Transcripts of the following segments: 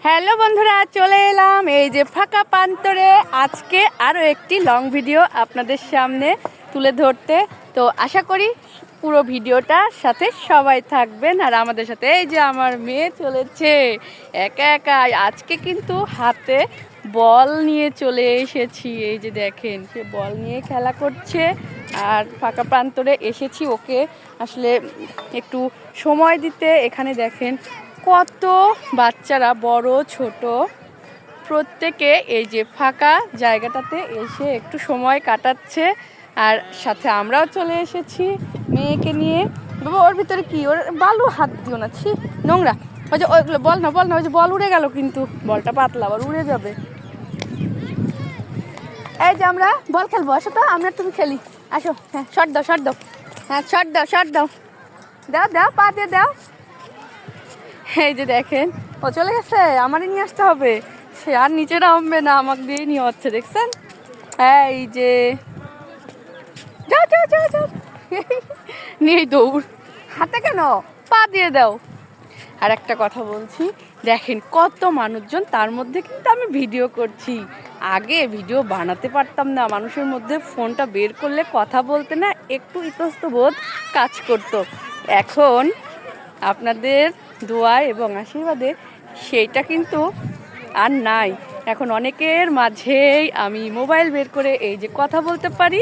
Hello বন্ধুরা, চলে এলাম এই যে ফাঁকা প্রান্তরে আজকে আরও একটি লং ভিডিও আপনাদের সামনে তুলে ধরতে। তো আশা করি পুরো ভিডিওটার সাথে সবাই থাকবেন আর আমাদের সাথে। এই যে আমার মেয়ে চলেছে একা একা, আজকে কিন্তু হাতে বল নিয়ে চলে এসেছি। এই যে দেখেন, সে বল নিয়ে খেলা করছে আর ফাঁকা প্রান্তরে এসেছি ওকে আসলে একটু সময় দিতে। এখানে দেখেন কত বাচ্চারা, বড় ছোট প্রত্যেকে এই যে ফাঁকা জায়গাটাতে এসে একটু সময় কাটাচ্ছে। আর সাথে আমরাও চলে এসেছি মেয়েকে নিয়ে। বাবা, ওর ভিতরে কি? ওর বালু হাত দিও না, ছি, নোংরা। ওই যে ওইগুলো বল না, ওই যে বল উড়ে গেল, কিন্তু বলটা পাতলা, আবার উড়ে যাবে। এই যে আমরা বল খেলবো, আসো তো, আমরা তুমি খেলি, আসো। হ্যাঁ, শট দাও, শট দাও, হ্যাঁ শট দাও, শট দাও, দাও দাও, পা দিয়ে দাও। এই যে দেখেন, ও চলে গেছে, আমারই নিয়ে আসতে হবে। সে আর নিচে নামবে না, আমাকে দিয়ে নিয়ে হচ্ছে, দেখছেন? এই যে যাও যাও যাও যাও, নিয়ে দৌড়। হাতে কেন, পা দিয়ে দাও। আর একটা কথা বলছি, দেখেন কত মানুষজন, তার মধ্যে কিন্তু আমি ভিডিও করছি। আগে ভিডিও বানাতে পারতাম না, মানুষের মধ্যে ফোনটা বের করলে কথা বলতে না একটু ইতস্তবোধ কাজ করতো। এখন আপনাদের দোয়া এবং আশীর্বাদে সেইটা কিন্তু আর নাই। এখন অনেকের মাঝেই আমি মোবাইল বের করে এই যে কথা বলতে পারি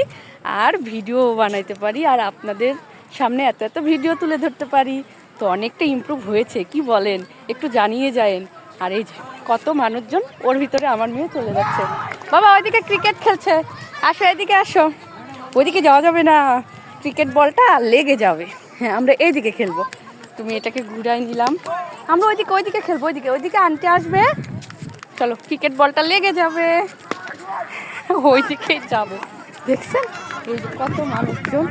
আর ভিডিও বানাইতে পারি, আর আপনাদের সামনে এত এত ভিডিও তুলে ধরতে পারি। তো অনেকটা ইমপ্রুভ হয়েছে, কি বলেন? একটু জানিয়ে যায়েন। আর এই যে কত মানুষজন, ওর ভিতরে আমার মেয়ে চলে যাচ্ছে। বাবা, ওইদিকে ক্রিকেট খেলছে, আসো এদিকে আসো। ওইদিকে যাওয়া যাবে না, ক্রিকেট বলটা লেগে যাবে। হ্যাঁ, আমরা এইদিকে খেলবো। তুমি এটাকে ঘুরাই নিলাম, আমরা ওইদিকে খেলবো। ওইদিকে আন্টি আসবে, চলো, ক্রিকেট বলটা লেগে যাবে, ওইদিকে যাবে। দেখছেন এই যে কত মানুষজন,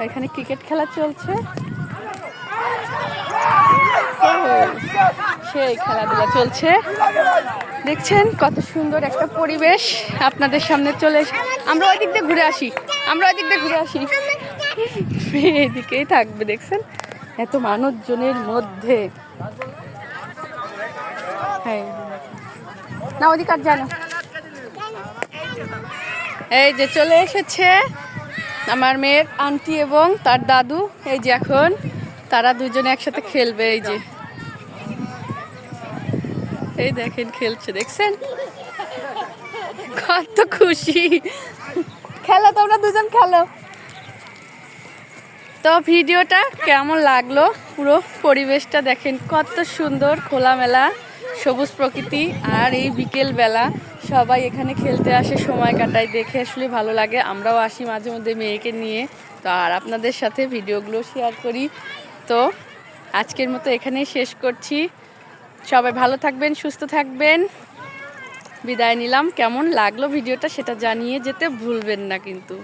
এখানে ক্রিকেট খেলা চলছে, সেই খেলাধুলা চলছে। দেখছেন কত সুন্দর একটা পরিবেশ আপনাদের সামনে চলে এসে। আমরা ওই দিক দিয়ে ঘুরে আসি, এদিকেই থাকবে। দেখছেন এত মানুষজনের মধ্যে, হ্যাঁ না ওদিকে আর জানো। এই যে চলে এসেছে আমার মেয়ের আন্টি এবং তার দাদু। এই যে এখন তারা দুজনে একসাথে খেলবে। এই যে এই দেখেন খেলছে, দেখছেন কত খুশি। খেলো, তোমরা দুজন খেলো। তো ভিডিওটা কেমন লাগলো? পুরো পরিবেশটা দেখেন কত সুন্দর, খোলামেলা সবুজ প্রকৃতি। আর এই বিকেল বেলা সবাই এখানে খেলতে আসে, সময় কাটায়, দেখে আসলে ভালো লাগে। আমরাও আসি মাঝে মধ্যে মেয়েকে নিয়ে, তো আর আপনাদের সাথে ভিডিওগুলো শেয়ার করি। তো আজকের মতো এখানেই শেষ করছি। সবাই ভালো থাকবেন, সুস্থ থাকবেন, বিদায় নিলাম। কেমন লাগলো ভিডিওটা সেটা জানিয়ে যেতে ভুলবেন না কিন্তু।